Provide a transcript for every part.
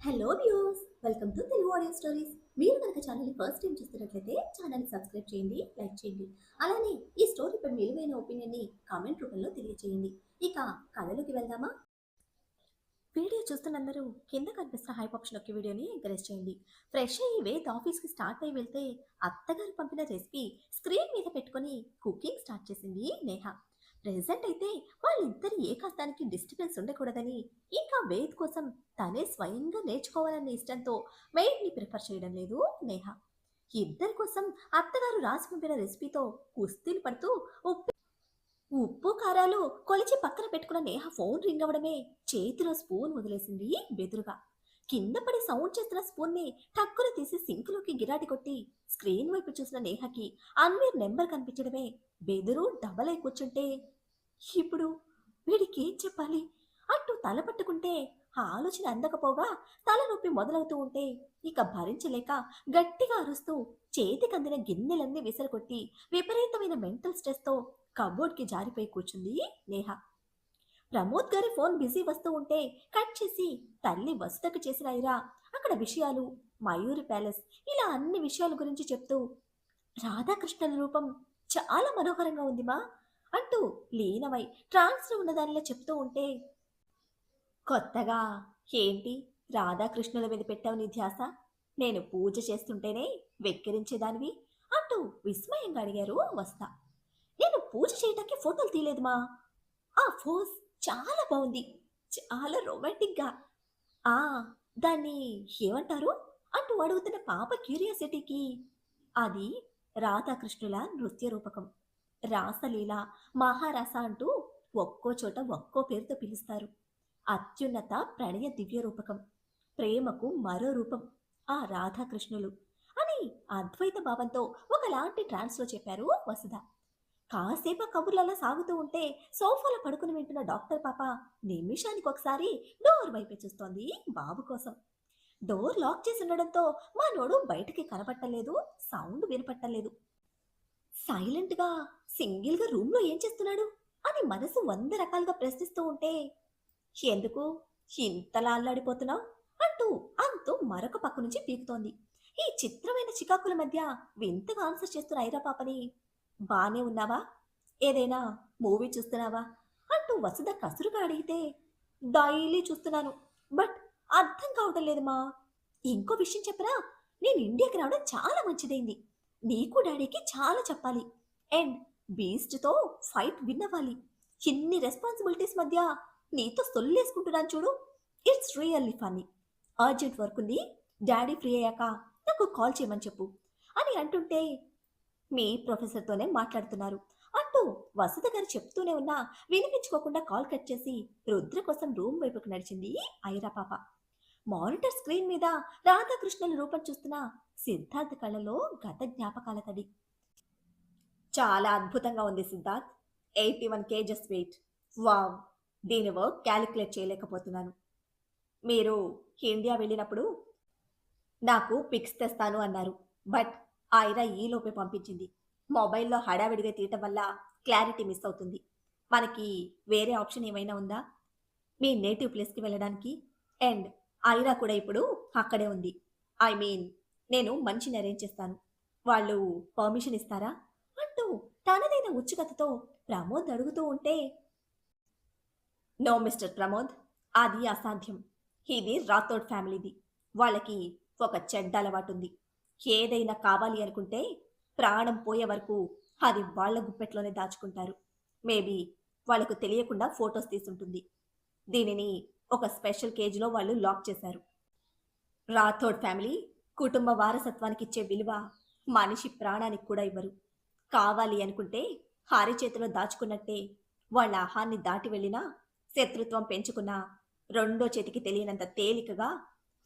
Hello views, welcome to Telugu audio stories. మీరు కనుక ఛానల్ని ఫస్ట్ టైం చూస్తున్నట్లయితే ఛానల్ని సబ్స్క్రైబ్ చేయండి, లైక్ చేయండి. అలానే ఈ స్టోరీపై విలువైన ఒపీనియన్ని కామెంట్ రూపంలో తెలియజేయండి. ఇక కథలోకి వెళ్దామా? వీడియో చూస్తున్నందరూ కింద కనిపిస్తున్న హైప్ ఆప్షన్ యొక్క వీడియోని ఎంకరేజ్ చేయండి. ఫ్రెష్ అయ్యి వేద్ ఆఫీస్కి స్టార్ట్ అయ్యి వెళ్తే అత్తగారు పంపిన రెసిపీ స్క్రీన్ మీద పెట్టుకొని కుకింగ్ స్టార్ట్ చేసింది నేహ. ప్రెజెంట్ అయితే వాళ్ళిద్దరి ఏకాంతానికి డిస్టర్బెన్స్ ఉండకూడదని ఇంకా వేద్ కోసం తనే స్వయంగా నేర్చుకోవాలనే ఇష్టంతో మెయిడ్ని ప్రిఫర్ చేయడం లేదు నేహ. ఇద్దరి కోసం అత్తగారు రాసి పంపిన రెసిపీతో కుస్తీలు పడుతూ ఉప్పు ఉప్పు కారాలు కొలిచి పక్కన పెట్టుకున్న నేహ ఫోన్ రింగ్ అవ్వడమే చేతిలో స్పూన్ వదిలేసింది బెదురుగా. కింద పడి సౌండ్ చేస్తున్న స్పూన్ని టక్కున తీసి సింక్లోకి గిరాటి కొట్టి స్క్రీన్ వైపు చూసిన నేహకి అన్వీర్ నెంబర్ కనిపించడమే బెదురు డబల్ అయి కూర్చుంటే ఇప్పుడు వీడికేం చెప్పాలి అంటూ తల పట్టుకుంటే ఆ ఆలోచన అందకపోగా తలనొప్పి మొదలవుతూ ఉంటే ఇక భరించలేక గట్టిగా అరుస్తూ చేతికందిన గిన్నెలన్నీ విసరగొట్టి విపరీతమైన మెంటల్ స్ట్రెస్తో కబోర్డ్కి జారిపోయి కూర్చుంది నేహ. ప్రమోద్ గారి ఫోన్ బిజీ వస్తూ ఉంటే కట్ చేసి తల్లి వసుతకు చేసిన ఐరా అక్కడ విషయాలు, మయూరి ప్యాలెస్, ఇలా అన్ని విషయాల గురించి చెప్తూ రాధాకృష్ణుల రూపం చాలా మనోహరంగా ఉంది మా అంటూ లీనమై ట్రాన్స్లో ఉన్న దానిలో చెప్తూ ఉంటే కొత్తగా ఏంటి రాధాకృష్ణుల మీద పెట్టావు నీ ధ్యాస? నేను పూజ చేస్తుంటేనే వెక్కిరించేదానివి అంటూ విస్మయంగా అడిగారు వస్తా. నేను పూజ చేయటానికి ఫోటోలు తీయలేదు మా. ఆ ఫోజ్ చాలా బాగుంది, చాలా రొమాంటిక్గా. ఆ దాన్ని ఏమంటారు అంటూ అడుగుతున్న పాప క్యూరియాసిటీకి అది రాధాకృష్ణుల నృత్య రూపకం. రాసలీల, మహారాస అంటూ ఒక్కో చోట ఒక్కో పేరుతో పిలుస్తారు. అత్యున్నత ప్రణయ దివ్య రూపకం, ప్రేమకు మరో రూపం ఆ రాధాకృష్ణులు అని అద్వైత భావంతో ఒకలాంటి ట్రాన్స్లో చెప్పారు వసుధ. కాసేపు కబుర్లలో సాగుతూ ఉంటే సోఫాలో పడుకుని వింటున్న డాక్టర్ పాప నిమిషానికి ఒకసారి డోర్ వైపే చూస్తోంది బాబు కోసం. డోర్ లాక్ చేసి ఉండడంతో మా నోడు బయటికి కనపట్టలేదు, సౌండ్ వినపట్టలేదు. సైలెంట్గా సింగిల్గా రూమ్లో ఏం చేస్తున్నాడు అని మనసు 100 రకాలుగా ప్రశ్నిస్తూ ఉంటే ఎందుకు ఇంతలా అల్లాడిపోతున్నావు అంటూ అంతూ మరొక పక్క నుంచి పీకుతోంది. ఈ చిత్రమైన చికాకుల మధ్య వింతగా ఆన్సర్ చేస్తున్న ఐరా పాపని బానే ఉన్నావా, ఏదైనా మూవీ చూస్తున్నావా అంటూ వసుధ కసురుగా అడిగితే డైలీ చూస్తున్నాను, బట్ అర్థం కావటం లేదు మా. ఇంకో విషయం చెప్పరా, నేను ఇండియాకి రావడం చాలా మంచిదైంది. నీకు డాడీకి చాలా చెప్పాలి. అండ్ బీస్ట్తో ఫైట్ విన్ అవ్వాలి. ఇన్ని రెస్పాన్సిబిలిటీస్ మధ్య నీతో సొల్లేసుకుంటున్నాను చూడు. It's really funny. Urgent work ఉంది, డాడీ ఫ్రీ అయ్యాక నాకు కాల్ చేయమని చెప్పు అని అంటుంటే మీ ప్రొఫెసర్తోనే మాట్లాడుతున్నారు అంటూ వసత గారు చెప్తూనే ఉన్నా వినిపించుకోకుండా కాల్ కట్ చేసి రుద్ర కోసం రూమ్ వైపుకు నడిచింది ఐరా పాప. మానిటర్ స్క్రీన్ మీద రాధాకృష్ణుల రూపం చూస్తున్న సిద్ధార్థ్ కళ్ళలో గత జ్ఞాపకాల తడి. చాలా అద్భుతంగా ఉంది సిద్ధార్థ్, 81 కేజెస్ వెయిట్. వావ్, దీని వర్క్ క్యాలిక్యులేట్ చేయలేకపోతున్నాను. మీరు ఇండియా వెళ్ళినప్పుడు నాకు పిక్స్ తెస్తాను అన్నారు, బట్ ఐరా ఈలోపే పంపించింది. మొబైల్లో హడావిడిగా తీయటం వల్ల క్లారిటీ మిస్ అవుతుంది. మనకి వేరే ఆప్షన్ ఏమైనా ఉందా మీ నేటివ్ ప్లేస్కి వెళ్ళడానికి? అండ్ ఐరా కూడా ఇప్పుడు అక్కడే ఉంది. ఐ మీన్, నేను మనిషిని అరేంజ్ చేస్తాను, వాళ్ళు పర్మిషన్ ఇస్తారా అంటూ తనదైన ఉత్సుకతతో ప్రమోద్ అడుగుతూ ఉంటే నో మిస్టర్ ప్రమోద్, అది అసాధ్యం. ఇది రాథోడ్ ఫ్యామిలీది. వాళ్ళకి ఒక చెడ్డ అలవాటుంది. ఏదైనా కావాలి అనుకుంటే ప్రాణం పోయే వరకు అది వాళ్ళ గుప్పెట్లోనే దాచుకుంటారు. మేబీ వాళ్ళకు తెలియకుండా ఫొటోస్ తీసుంటుంది. దీనిని ఒక స్పెషల్ కేజ్లో వాళ్ళు లాక్ చేశారు. రాథోడ్ ఫ్యామిలీ కుటుంబ వారసత్వానికి ఇచ్చే విలువ మనిషి ప్రాణానికి కూడా ఇవ్వరు. కావాలి అనుకుంటే హారి చేతిలో దాచుకున్నట్టే వాళ్ళ ఆహాన్ని దాటి వెళ్ళినా శత్రుత్వం పెంచుకున్నా రెండో చేతికి తెలియనంత తేలికగా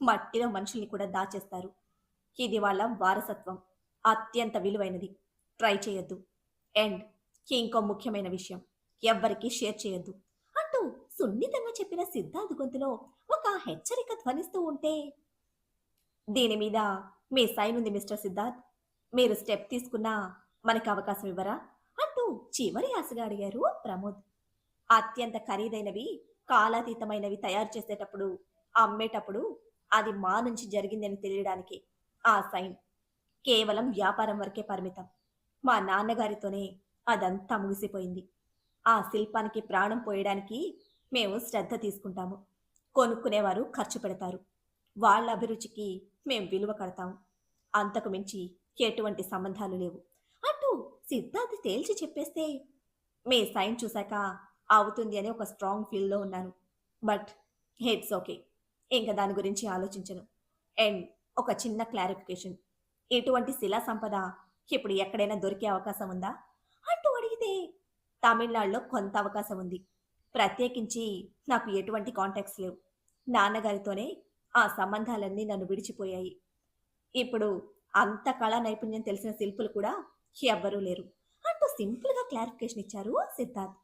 మట్టిలో మనుషుల్ని కూడా దాచేస్తారు. ఇది వాళ్ళ వారసత్వం, అత్యంత విలువైనది. ట్రై చేయొద్దు. అండ్ ఇంకో ముఖ్యమైన విషయం, ఎవ్వరికీ షేర్ చేయొద్దు అంటూ సున్నితంగా చెప్పిన సిద్ధార్థ్ గొంతులో ఒక హెచ్చరిక ధ్వనిస్తూ ఉంటే దీని మీద మీ సైన్ ఉంది మిస్టర్ సిద్ధార్థ్, మీరు స్టెప్ తీసుకున్నా మనకి అవకాశం ఇవ్వరా అంటూ చివరి ఆశగా అడిగారు ప్రమోద్. అత్యంత ఖరీదైనవి, కాలాతీతమైనవి తయారు చేసేటప్పుడు, అమ్మేటప్పుడు అది మా నుంచి జరిగిందని తెలియడానికి ఆ సైన్ కేవలం వ్యాపారం వరకే పరిమితం. మా నాన్నగారితోనే అదంతా ముగిసిపోయింది. ఆ శిల్పానికి ప్రాణం పోయడానికి మేము శ్రద్ధ తీసుకుంటాము. కొనుక్కునేవారు ఖర్చు పెడతారు. వాళ్ళ అభిరుచికి మేం విలువ కడతాం. అంతకు మించి ఎటువంటి సంబంధాలు లేవు అంటూ సిద్ధార్థ్ తేల్చి చెప్పేస్తే మీ సైన్ చూశాక అవుతుంది అని ఒక స్ట్రాంగ్ ఫీల్‌లో ఉన్నాను. But it's okay. ఇంక దాని గురించి ఆలోచించను. అండ్ ఒక చిన్న క్లారిఫికేషన్. ఇటువంటి శిలా సంపద ఇప్పుడు ఎక్కడైనా దొరికే అవకాశం ఉందా? అంటూ అడిగితే తమిళనాడులో కొంత అవకాశం ఉంది. ప్రత్యేకించి నాకు ఎటువంటి కాంటాక్ట్స్ లేవు. నాన్నగారితోనే ఆ సంబంధాలన్నీ నన్ను విడిచిపోయాయి. ఇప్పుడు అంత కళా నైపుణ్యం తెలిసిన శిల్పులు కూడా ఎవ్వరూ లేరు. అంటూ సింపుల్‌గా క్లారిఫికేషన్ ఇచ్చారు సిద్ధార్థ్.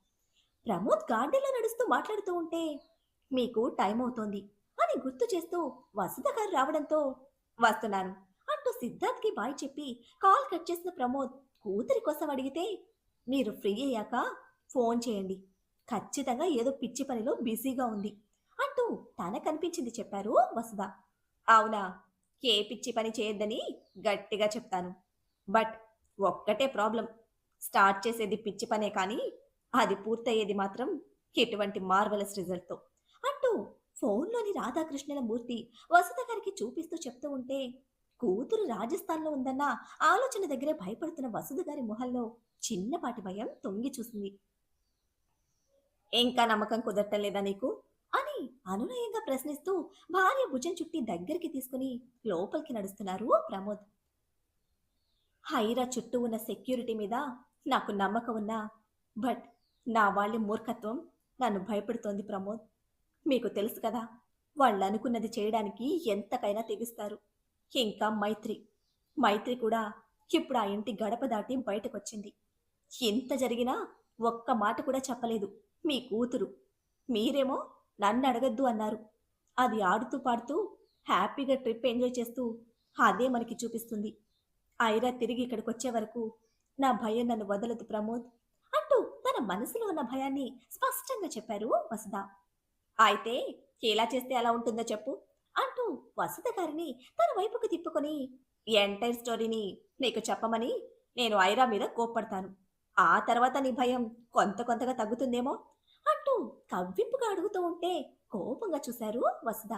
ప్రమోద్ గార్డెన్‌లో నడుస్తూ మాట్లాడుతూ ఉంటే, "మీకు టైం అవుతోంది" అని గుర్తు చేస్తూ వసుధ గారు రావడంతో, "వస్తున్నాను" అంటూ సిద్ధార్థ్‌కి బాయ్ చెప్పి కాల్ కట్ చేసిన ప్రమోద్ కూతురి కోసం అడిగితే, "మీరు ఫ్రీ అయ్యాక ఫోన్ చేయండి. ఖచ్చితంగా ఏదో పిచ్చి పనిలో బిజీగా ఉంది" అంటూ తనకనిపించింది చెప్పారు వసుధ. "అవునా? ఏ పిచ్చి పని చేయొద్దని గట్టిగా చెప్తాను. బట్ ఒక్కటే ప్రాబ్లమ్. స్టార్ట్ చేసేది పిచ్చి పనే కానీ అది పూర్తయ్యేది మాత్రం ఎటువంటి మార్వెలస్ రిజల్ట్‌తో" అంటూ ఫోన్‌లోని రాధాకృష్ణుల మూర్తి వసుధ గారికి చూపిస్తూ చెప్తూ ఉంటే, కూతురు రాజస్థాన్‌లో ఉందన్న ఆలోచన దగ్గరే భయపడుతున్న వసుధ గారి మొహంలో చిన్నపాటి భయం తొంగి చూసింది. "ఇంకా నమ్మకం కుదరటం లేదా నీకు?" అని అనునయంగా ప్రశ్నిస్తూ భార్య భుజం చుట్టి దగ్గరికి తీసుకుని లోపలికి నడుస్తున్నారు ప్రమోద్. హైరా చుట్టూ ఉన్న సెక్యూరిటీ మీద నాకు నమ్మకం ఉన్నా, బట్ నా వాళ్ళ మూర్ఖత్వం నన్ను భయపెడుతోంది ప్రమోద్. మీకు తెలుసు కదా! వాళ్ళనుకున్నది చేయడానికి ఎంతకైనా తెగిస్తారు. ఇంకా మైత్రి. మైత్రి కూడా ఇప్పుడు ఆ ఇంటి గడప దాటి బయటకొచ్చింది. ఇంత జరిగినా ఒక్క మాట కూడా చెప్పలేదు మీ కూతురు. మీరేమో నన్నడగొద్దు అన్నారు. అది ఆడుతూ పాడుతూ హ్యాపీగా ట్రిప్ ఎంజాయ్ చేస్తూ అదే మనకి చూపిస్తుంది. ఐరా తిరిగి ఇక్కడికొచ్చే వరకు నా భయం నన్ను వదలదు ప్రమోద్ అంటూ తన మనసులో ఉన్న భయాన్ని స్పష్టంగా చెప్పారు వసుధ. అయితే ఎలా చేస్తే ఎలా ఉంటుందో చెప్పు అంటూ వసుధ గారిని తన వైపుకు తిప్పుకొని ఎంటైర్ స్టోరీని నీకు చెప్పమని నేను ఐరా మీద కోప్పడతాను. ఆ తర్వాత నీ భయం కొంతగా తగ్గుతుందేమో అంటూ కవ్వింపుగా అడుగుతూ ఉంటే కోపంగా చూశారు వసుధ.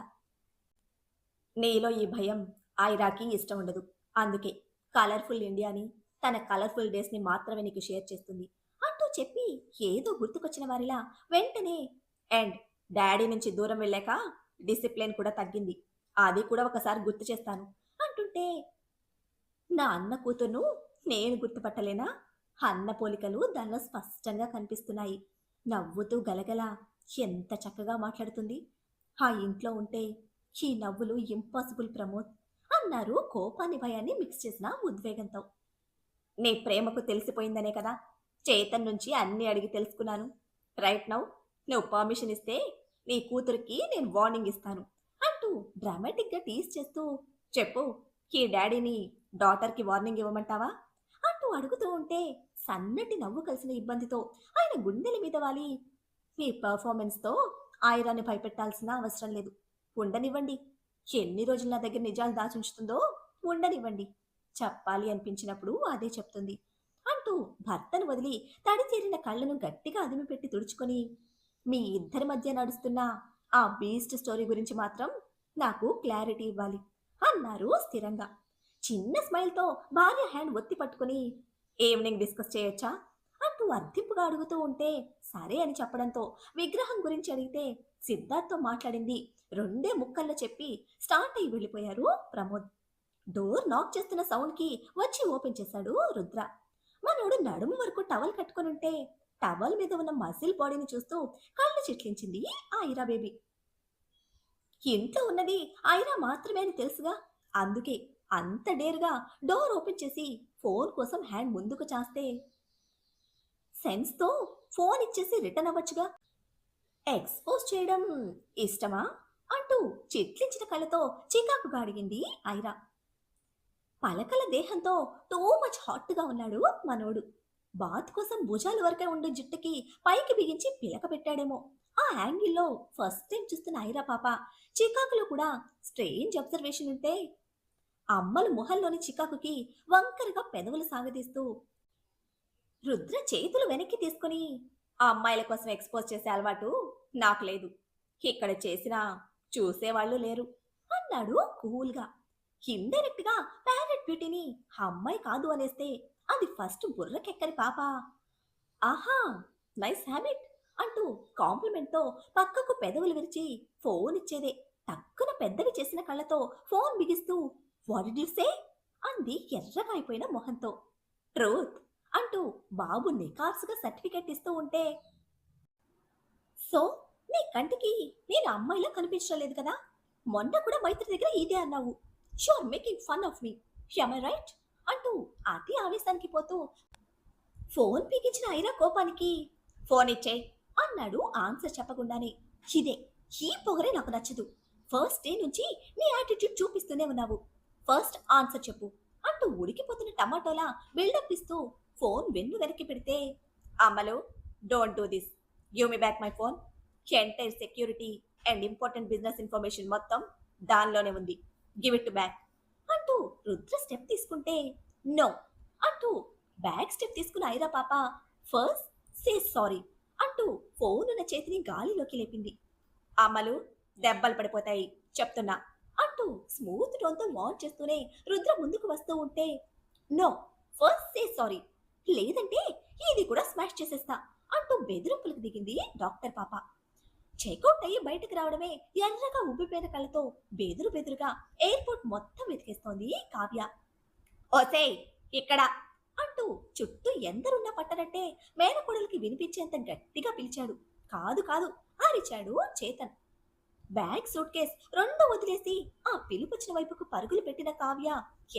నీలో ఈ భయం ఐరాకి ఇష్టం ఉండదు. అందుకే కలర్‌ఫుల్ ఇండియాని, తన కలర్‌ఫుల్ డేస్‌ని మాత్రమే నీకు షేర్ చేస్తుంది అంటూ చెప్పి ఏదో గుర్తుకొచ్చిన వారిలా వెంటనే అండ్ డాడీ నుంచి దూరం వెళ్ళాక డిసిప్లిన్ కూడా తగ్గింది. అది కూడా ఒకసారి గుర్తు చేస్తాను అంటుంటే, నా అన్న కూతుర్ను నేను గుర్తుపట్టలేనా? అన్న పోలికలు దానిలో స్పష్టంగా కనిపిస్తున్నాయి. నవ్వుతూ గలగల ఎంత చక్కగా మాట్లాడుతుంది. ఆ ఇంట్లో ఉంటే ఈ నవ్వులు ఇంపాసిబుల్ ప్రమోద్ అన్నారు కోపాన్ని భయాన్ని మిక్స్ చేసిన ఉద్వేగంతో. నీ ప్రేమకు తెలిసిపోయిందనే కదా చేతన్ నుంచి అన్నీ అడిగి తెలుసుకున్నాను. రైట్ నౌ నువ్వు పర్మిషన్ ఇస్తే నీ కూతురికి నేను వార్నింగ్ ఇస్తాను అంటూ డ్రామాటిక్గా టీజ్ చేస్తూ, చెప్పు, ఈ డాడీని డాటర్కి వార్నింగ్ ఇవ్వమంటావా అంటూ అడుగుతూ ఉంటే సన్నటి నవ్వు కలిసిన ఇబ్బందితో ఆయన గుండెల మీద వాలి, మీ పర్ఫార్మెన్స్తో ఆయిరాన్ని భయపెట్టాల్సిన అవసరం లేదు. ఉండనివ్వండి. ఎన్ని రోజులు నా దగ్గర నిజాలు దాచుంచుతుందో ఉండనివ్వండి. చెప్పాలి అనిపించినప్పుడు అదే చెప్తుంది అంటూ భర్తను వదిలి తడి చేరిన కళ్ళను గట్టిగా అదిమిపెట్టి తుడుచుకొని, మీ ఇద్దరి మధ్య నడుస్తున్న ఆ బీస్ట్ స్టోరీ గురించి మాత్రం నాకు క్లారిటీ ఇవ్వాలి అన్నారు స్థిరంగా. చిన్న స్మైల్తో భార్య హ్యాండ్ ఒత్తి పట్టుకుని, ఈవినింగ్ డిస్కస్ చేయొచ్చా అంటూ అర్థింపుగా అడుగుతూ ఉంటే సరే అని చెప్పడంతో విగ్రహం గురించి అడిగితే సిద్ధార్థ్తో మాట్లాడింది రెండే ముక్కల్లో చెప్పి స్టార్ట్ అయి వెళ్ళిపోయారు ప్రమోద్. డోర్ నాక్ చేస్తున్న సౌండ్కి వచ్చి ఓపెన్ చేశాడు రుద్ర. మనోడు నడుము వరకు టవల్ కట్టుకొని ఉంటే టవల్ మీద ఉన్న మజిల్ బాడీని చూస్తూ కళ్ళు చిట్లించింది ఐరా బేబీ. ఇంట్లో ఉన్నది ఐరా మాత్రమే అని తెలుసుగా, అందుకే అంత డేర్గా డోర్ ఓపెన్ చేసి ఫోన్ కోసం హ్యాండ్ ముందుకు చాస్తే, సెన్స్‌తో ఫోన్ ఇచ్చేసి రిటర్న్ అవ్వచ్చుగా, ఎక్స్‌పోజ్ చేయడం ఇష్టమా అంటూ చిట్లించిన కళ్ళతో చికాకుగా అడిగింది ఐరా. పలకల దేహంతో టూ మచ్ హాట్‌గా ఉన్నాడు మనోడు. బాత్ కోసం భుజాల వరకే ఉండే జుట్టుకి పైకి బిగించి పిలక పెట్టాడేమో ఆ యాంగిల్లో ఫస్ట్ టైం చూస్తున్న ఐరా పాప చికాకులో కూడా స్ట్రేంజ్ అబ్జర్వేషన్ ఉంటే అమ్మలు మొహంలోని చికాకుకి వంకరగా పెదవులు సాగదీస్తూ రుద్ర చేతులు వెనక్కి తీసుకుని ఆ అమ్మాయిల కోసం ఎక్స్పోజ్ చేసే అలవాటు నాకు లేదు. ఇక్కడ చేసినా చూసేవాళ్ళు లేరు అన్నాడు కూల్గా. ఇండైరెక్ట్ గా ప్యారెట్ బ్యూటీని ఆ అమ్మాయి కాదు అనేస్తే అది ఫస్ట్ బుర్రకెక్కని పాప. ఆహా, నైస్ హ్యాబిట్ అంటూ కాంప్లిమెంట్తో పక్కకు పెదవులు విరిచి ఫోన్ ఇచ్చేదే టక్కున పెద్దవి చేసిన కళ్ళతో ఫోన్ బిగిస్తూ వాట్ డిడ్ యు సే అంది ఎర్రగా అయిపోయిన మొహంతో. ట్రూత్ అంటూ బాబు నికార్సుగా సర్టిఫికెట్ ఇస్తూ ఉంటే సో నీ కంటికి నేను అమ్మాయిలా కనిపించలేదు కదా, మొన్న కూడా మైత్రి దగ్గర ఇదే అన్నావు. You are making fun of me, I right అంటూ అతి ఆవేశానికి పోతూ ఫోన్ పీకించిన ఐరా కోపానికి ఫోన్ ఇచ్చే అన్నాడు ఆన్సర్ చెప్పకుండానే. ఇదే ఈ పొగరే నాకు నచ్చదు. ఫస్ట్ డే నుంచి నీ యాటిట్యూడ్ చూపిస్తూనే ఉన్నావు. ఫస్ట్ ఆన్సర్ చెప్పు అంటూ ఉడికిపోతున్న టమాటోలా బిల్డప్ ఇస్తూ ఫోన్ వెన్ను వెనక్కి పెడితే అమ్మలు don't do this, give me back my phone. Entire security and important business information మొత్తం దానిలోనే ఉంది, గివ్ ఇట్ బ్యాక్ అంటూ రుద్ర స్టెప్ తీసుకుంటే నో అంటూ బ్యాక్ స్టెప్ తీసుకున్న ఐరా పాప ఫస్ట్ సే సారీ అంటూ ఫోన్ ఉన్న చేతిని గాలిలోకి లేపింది. అమ్మలు దెబ్బలు పడిపోతాయి చెప్తున్నా అంటూ స్మూత్ టోన్తో వాన్ చేస్తూనే రుద్ర ముందుకు వస్తూ ఉంటే నో, ఫస్ట్ సే సారీ, లేదంటే ఇది కూడా స్మాష్ చేసేస్తా అంటూ బెదిరింపులకు దిగింది డాక్టర్ పాప. చెక్అవుట్ అయ్యి బయటకు రావడమే ఎర్రగా ఉబ్బిపోయిన కళ్ళతో బెదురు బెదురుగా ఎయిర్పోర్ట్ మొత్తం వెతికేస్తోంది కావ్య. ఓసే ఇక్కడ అంటూ చుట్టూ ఎందరున్నా పట్టనట్టే మేనకోడలికి వినిపించేంత గట్టిగా పిలిచాడు. కాదు కాదు అరిచాడు చేతన్. బ్యాగ్ సూట్ కేస్ రెండు వదిలేసి ఆ పిలుపొచ్చిన వైపుకు పరుగులు పెట్టిన కావ్య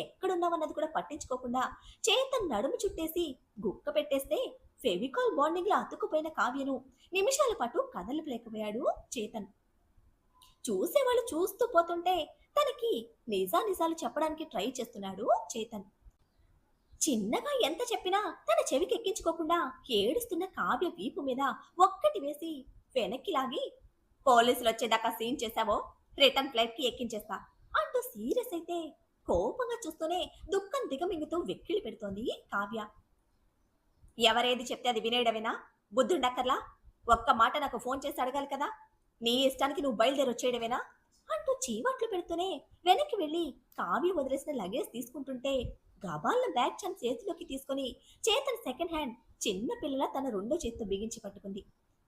ఎక్కడున్నావన్నది కూడా పట్టించుకోకుండా చేతన్ నడుము చుట్టేసి గుక్క పెట్టేస్తే ఫెవికాల్ బాండింగ్ లో అతుక్కుపోయిన కావ్యను నిమిషాల పాటు కదలలేకపోయాడు చేతన్. చూసేవాళ్ళు చూస్తూ పోతుంటే తనకి నిజానిజాలు చెప్పడానికి ట్రై చేస్తున్నాడు చేతన్. చిన్నగా ఎంత చెప్పినా తన చెవికి ఎక్కించుకోకుండా ఏడుస్తున్న కావ్య వీపు మీద ఒక్కటి వేసి వెనక్కి లాగి పోలీసులు వచ్చేదాకా సీన్ చేశావో రిటర్న్ ఫ్లైట్ కి ఎక్కించేస్తా అంటూ సీరియస్ అయితే కోపంగా చూస్తూనే దుఃఖం దిగమింగుతూ వెక్కిలి పెడుతోంది కావ్య. ఎవరేది చెప్తే అది వినేయడమేనా, బుద్ధుండక్కర్లా, ఒక్క మాట నాకు ఫోన్ చేసి అడగాలి కదా, నీ ఇష్టానికి నువ్వు బయలుదేరి వచ్చేయడమేనా అంటూ చీవాట్లు పెడుతూనే వెనక్కి వెళ్లి కావ్య వదిలేసిన లగేజ్ తీసుకుంటుంటే గబాల్న బ్యాగ్ ఛాన్స్ చేతిలోకి తీసుకుని చేతన్ సెకండ్ హ్యాండ్ చిన్న పిల్లల తన రెండో చేతితో బిగించి పట్టుకుంది.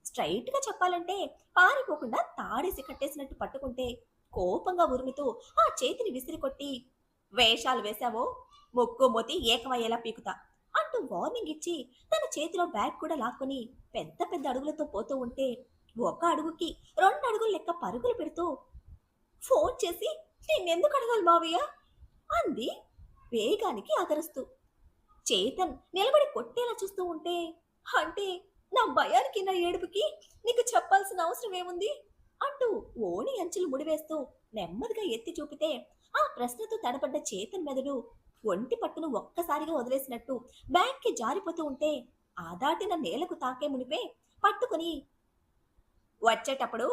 స్ట్రైట్ గా చెప్పాలంటే పారిపోకుండా తాడేసి కట్టేసినట్టు పట్టుకుంటే కోపంగా ఉరుముతూ ఆ చేతిని విసిరి కొట్టి వేషాలు వేశావో ముక్కు మొతి ఏకమయ్యేలా పీకుతా అంటూ వార్నింగ్ ఇచ్చి తన చేతిలో బ్యాగ్ కూడా లాక్కొని పెద్ద పెద్ద అడుగులతో పోతూ ఉంటే ఒక అడుగుకి రెండు అడుగులు లెక్క పరుగులు పెడుతూ ఫోన్ చేసి నిన్నెందుకు అడగాలి మావయ్య అంది వేగానికి అగరుస్తూ. చేతన్ నిలబడి కొట్టేలా చూస్తూ ఉంటే అంటే నా భయానికి నా ఏడుపుకి నీకు చెప్పాల్సిన అవసరం ఏముంది అంటూ ఓణి అంచులు ముడివేస్తూ నెమ్మదిగా ఎత్తి చూపితే ఆ ప్రశ్నతో తడబడ్డ చేతన్ మెదడు ఒంటి పట్టును ఒక్కసారిగా వదిలేసినట్టు బ్యాగ్కి జారిపోతూ ఉంటే ఆ దాటిన నేలకు తాకే మునిపే పట్టుకుని వచ్చేటప్పుడు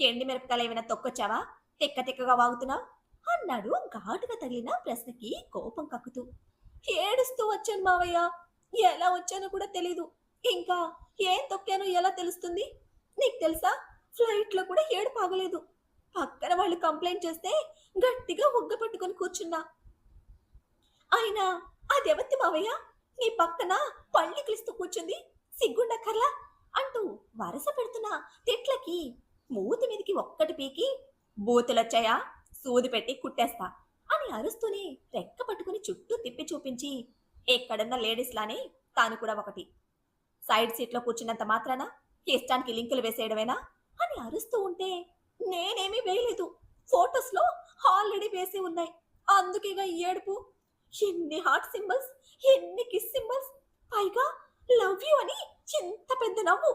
ఎండి మిరపకాయలు ఏమైనా తొక్కొచ్చావా, తిక్క తిక్కగా వాగుతున్నావు అన్నాడు ఘాటుగా తగిలిన ప్రశ్నకి కోపం కక్కుతూ. ఏడుస్తూ వచ్చాను మావయ్య, ఎలా వచ్చానో కూడా తెలీదు, ఇంకా ఏం తొక్కానో ఎలా తెలుస్తుంది, నీకు తెలుసా ఫ్లైట్ లో కూడా ఏడు పాగలేదు, పక్కన వాళ్ళు కంప్లైంట్ చేస్తే గట్టిగా ఒగ్గ పట్టుకొని కూర్చున్నా, అయినా అదెవత్తి మావయ్య నీ పక్కన పళ్ళి క్లిస్తూ కూర్చుంది, సిగ్గుండక్కర్లా అంటూ వరస పెడుతున్న తిట్లకి మూతి మీదికి ఒక్కటి పీకి బూతులొచ్చాయా సూది పెట్టి కుట్టేస్తా అని అరుస్తూనే రెక్క పట్టుకుని చుట్టూ తిప్పి చూపించి ఎక్కడున్న లేడీస్ లానే తాను కూడా ఒకటి, సైడ్ సీట్లో కూర్చున్నంత మాత్రాన ఇష్టానికి లింకులు వేసేయడమేనా అని అరుస్తూ ఉంటే నేనేమీ వేయలేదు, ఫోటోస్ లో ఆల్రెడీ వేసి ఉన్నాయి, అందుకేగా ఈ ఏడుపు, ఎన్ని హార్ట్ సింబల్స్, ఎన్ని కిస్ సింబల్స్, పైగా లవ్ యూ అని ఎంత పెద్ద నవ్వు,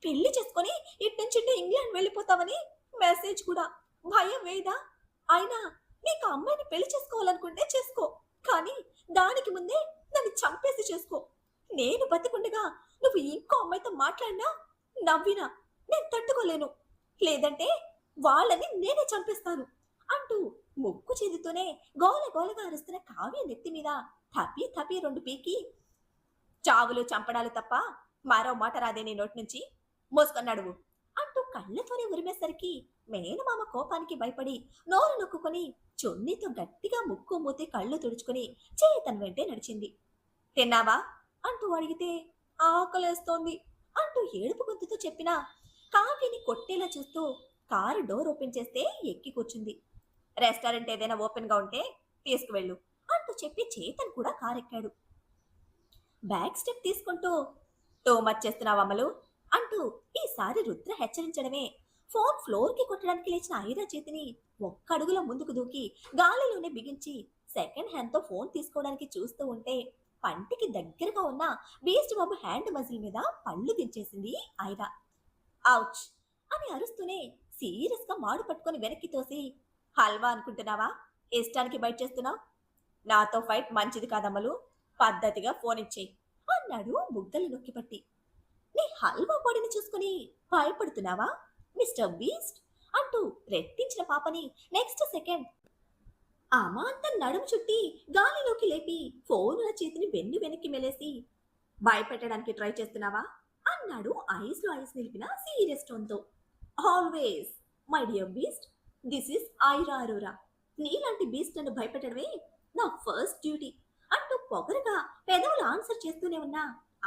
పెళ్లి చేసుకొని ఇట్నుంచి ఇంగ్లాండ్ వెళ్ళిపోతావని మెసేజ్ కూడా, భయం వేదా, అయినా నీకు అమ్మాయిని పెళ్లి చేసుకోవాలనుకుంటే చేసుకో, కానీ దానికి ముందే నన్ను చంపేసి చేసుకో, నేను బతికుండగా నువ్వు ఇంకో అమ్మాయితో మాట్లాడినా నవ్వినా నేను తట్టుకోలేను. లేదంటే వాళ్ళని నేనే చంపేస్తాను అంటూ ముక్కు చేదుతూనే గోల గోలగా అరుస్తున్న కావ్య నెత్తి మీద తపి తపి రెండు పీకి, చావులు చంపడాలు తప్ప మరో మాట రాదే నీ నోటి నుంచి, మోసుకొని నడువు అంటూ కళ్ళతోనే ఉరిమేసరికి మేనమామ కోపానికి భయపడి నోరు నొక్కుకొని చున్నీతో గట్టిగా ముక్కు మూతి కళ్ళు తుడుచుకొని చేతన్ వెంటే నడిచింది. తిన్నావా అంటూ అడిగితే ఆకలేస్తోంది అంటూ ఏడుపు గొంతుతో చెప్పినా కావ్యని కొట్టేలా చూస్తూ కారు డోర్ ఓపెన్ చేస్తే ఎక్కి కూర్చుంది. రెస్టారెంట్ ఏదైనా ఓపెన్ గా ఉంటే తీసుకువెళ్ళు అంటూ చెప్పి చేతన్ కూడా కారెక్కాడు. బ్యాక్ స్టెప్ తీసుకుంటూ టూ మచ్ చేస్తున్నావు అమలు అంటూ ఈసారి రుద్ర హెచ్చరించడమే ఫోన్ ఫ్లోర్ కి కొట్టడానికి లేచిన ఐరా చేతిని ఒక్క అడుగులో ముందుకు దూకి గాలిలోనే బిగించి సెకండ్ హ్యాండ్ తో ఫోన్ తీసుకోవడానికి చూస్తూ ఉంటే పంటికి దగ్గరగా ఉన్న బీస్ట్ బాబు హ్యాండ్ మజిల్ మీద పళ్ళు దించేసింది ఐరా. ఔచ్ అని అరుస్తూనే సీరియస్ గా మాడు పట్టుకొని వెనక్కి తోసి, హల్వా అనుకుంటున్నావా, ఇష్టానికి బయట చేస్తున్నావు, నాతో ఫైట్ మంచిది కాదమ్మలు, పద్ధతిగా ఫోన్ ఇచ్చేయి అన్నాడు బుగ్గలు నొక్కిపట్టి. నీ హల్వా పొడిని చూసుకుని భయపడుతున్నావా మిస్టర్ బీస్ట్ అంటూ రెట్టించిన పాపని నెక్స్ట్ సెకండ్ అమాంతం నడుము చుట్టి గాలిలోకి లేపి ఫోనుల చేతిని వెనక్కి మెలేసి, భయపెట్టడానికి ట్రై చేస్తున్నావా అన్నాడు ఐస్ లో ఐస్ నిలిపిన సీరియస్ టోన్తో. Always my dear beast, this is Aira Aurora, నీలాంటి బీస్ట్ నన్ను భయపెట్టడమే నా ఫస్ట్ డ్యూటీ అంటూ పొగరగా పెదవులు ఆన్సర్ చేస్తూనే ఉన్నా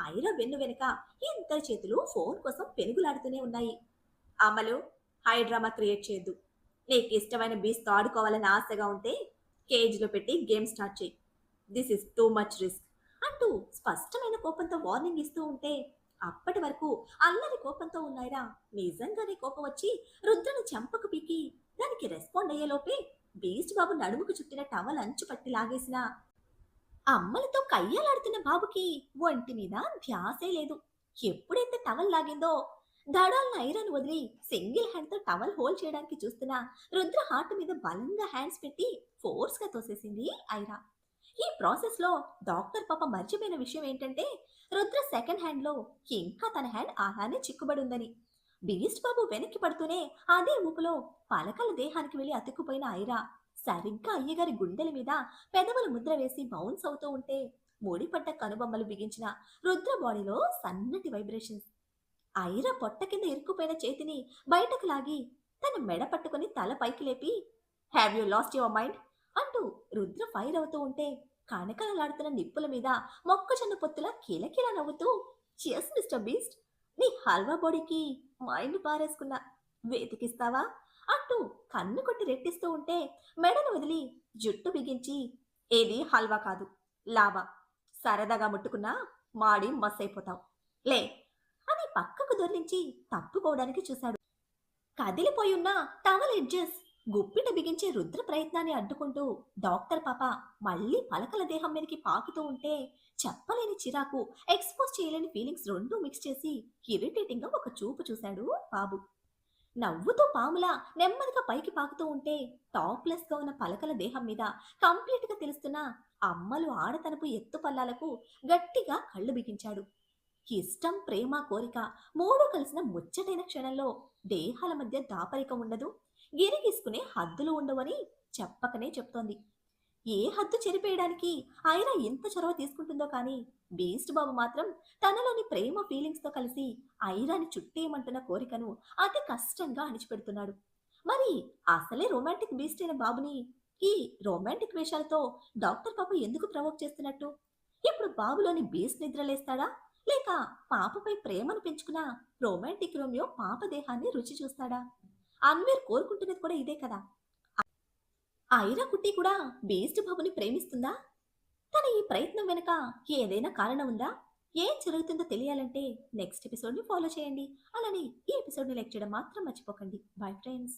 ఐరా వెన్ను వెనుక ఇద్దరి చేతులు ఫోన్ కోసం పెనుగులాడుతూనే ఉన్నాయి. అమలు, హై డ్రామా క్రియేట్ చేయొద్దు, నీకు ఇష్టమైన బీస్తో ఆడుకోవాలని ఆశగా ఉంటే కేజ్లో పెట్టి గేమ్ స్టార్ట్ చేయి, this is too much risk అంటూ స్పష్టమైన కోపంతో వార్నింగ్ ఇస్తూ ఉంటే అప్పటి వరకు అల్లరి కోపంతో ఉన్నాయిరా నిజంగానే కోపం వచ్చి రుద్రను చెంపకు పీకి దానికి రెస్పాండ్ అయ్యేలోపే బీస్ట్ బాబు నడుముకు చుట్టిన టవల్ అంచు పట్టి లాగేసిన అమ్మలతో కయ్యాలాడుతున్న బాబుకి ఒంటి మీద ధ్యాసే లేదు. ఎప్పుడైతే టవల్ లాగిందో దడాలను ఐరన్ వదిలి సింగిల్ హ్యాండ్ తో టవల్ హోల్డ్ చేయడానికి చూస్తున్న రుద్ర హార్ట్ మీద బలంగా హ్యాండ్స్ పెట్టి ఫోర్స్ గా తోసేసింది ఐరా. ఈ ప్రాసెస్ లో డాక్టర్ పాప మర్చిపోయిన విషయం ఏంటంటే రుద్ర సెకండ్ హ్యాండ్ లో ఇంకా తన హ్యాండ్ అలానే చిక్కుబడి ఉందని. బీస్ట్ బాబు వెనక్కి పడుతూనే అదే ఊపులో పలకల దేహానికి వెళ్లి అతుక్కుపోయిన ఐరా సరిగ్గా అయ్యగారి గుండెల మీద పెదవులు ముద్ర వేసి బౌన్స్ అవుతూ ఉంటే ముడిపడ్డ కనుబొమ్మలు బిగించిన రుద్ర బాడీలో సన్నటి వైబ్రేషన్స్. ఐరా పొట్ట కింద ఇరుక్కుపోయిన చేతిని బయటకు లాగి తన మెడ పట్టుకుని తల పైకి లేపి, have you lost your mind అంటూ రుద్ర ఫైర్ అవుతూ ఉంటే కనకలలాడుతున్న నిప్పుల మీద మొక్కజొన్న పొత్తులా కిలకిలా నవ్వుతూ, ఎస్ మిస్టర్ బీస్ట్, నీ హల్వా బాడీకి మైండ్ పారేసుకున్నా, వెతికిస్తావా అంటూ కన్ను కొట్టి రెట్టిస్తూ ఉంటే మెడను వదిలి జుట్టు బిగించి, ఏది హల్వా కాదు లావా, సరదాగా ముట్టుకున్నా మాడి మస్ అయిపోతావు, లే అని పక్కకు దొర్లించి తప్పుకోవడానికి చూశాడు. కదిలిపోయున్న టవల్ ఎడ్జెస్ గుప్పిట బిగించే రుద్ర ప్రయత్నాన్ని అడ్డుకుంటూ డాక్టర్ పాప మళ్ళీ పలకల దేహం మీదకి పాకుతూ ఉంటే చెప్పలేని చిరాకు, ఎక్స్పోజ్ చేయలేని ఫీలింగ్స్ రెండూ మిక్స్ చేసి ఇరిటేటింగ్ గా ఒక చూపు చూశాడు బాబు. నవ్వుతూ పాములా నెమ్మదిగా పైకి పాకుతూ ఉంటే టాప్లెస్ గా ఉన్న పలకల దేహం మీద కంప్లీట్ గా తెలుస్తున్న అమ్మలు ఆడతనపు ఎత్తు పల్లాలకు గట్టిగా కళ్ళు బిగించాడు. ఇష్టం, ప్రేమ, కోరిక మూడు కలిసిన ముచ్చటైన క్షణంలో దేహాల మధ్య దాపరికం ఉండదు, గిరిగీసుకునే హద్దులు ఉండవని చెప్పకనే చెప్తోంది. ఏ హద్దు చెరిపేయడానికి ఆయన ఎంత చొరవ తీసుకుంటుందో కానీ బీస్ట్ బాబు మాత్రం తనలోని ప్రేమ ఫీలింగ్స్ తో కలిసి ఐరాని చుట్టేయమంటున్న కోరికను అతి కష్టంగా అణిచిపెడుతున్నాడు. మరి అసలే రొమాంటిక్ బీస్ట్ అయిన బాబుని ఈ రొమాంటిక్ వేషాలతో డాక్టర్ పాప ఎందుకు ప్రవోక్ చేస్తున్నట్టు? ఇప్పుడు బాబులోని బీస్ట్ నిద్రలేస్తాడా, లేక పాపపై ప్రేమను పెంచుకున్న రొమాంటిక్ రోమియో పాప దేహాన్ని రుచి చూస్తాడా? అన్వీర్ కోరుకుంటున్నది కూడా ఇదే కదా. ఐరా కుట్టి కూడా బీస్ట్ బాబుని ప్రేమిస్తుందా? తన ఈ ప్రయత్నం వెనుక ఏదైనా కారణం ఉందా? ఏం జరుగుతుందో తెలియాలంటే నెక్స్ట్ ఎపిసోడ్ని ఫాలో చేయండి. అలానే ఈ ఎపిసోడ్ని లైక్ చేయడం మాత్రం మర్చిపోకండి. Bye friends.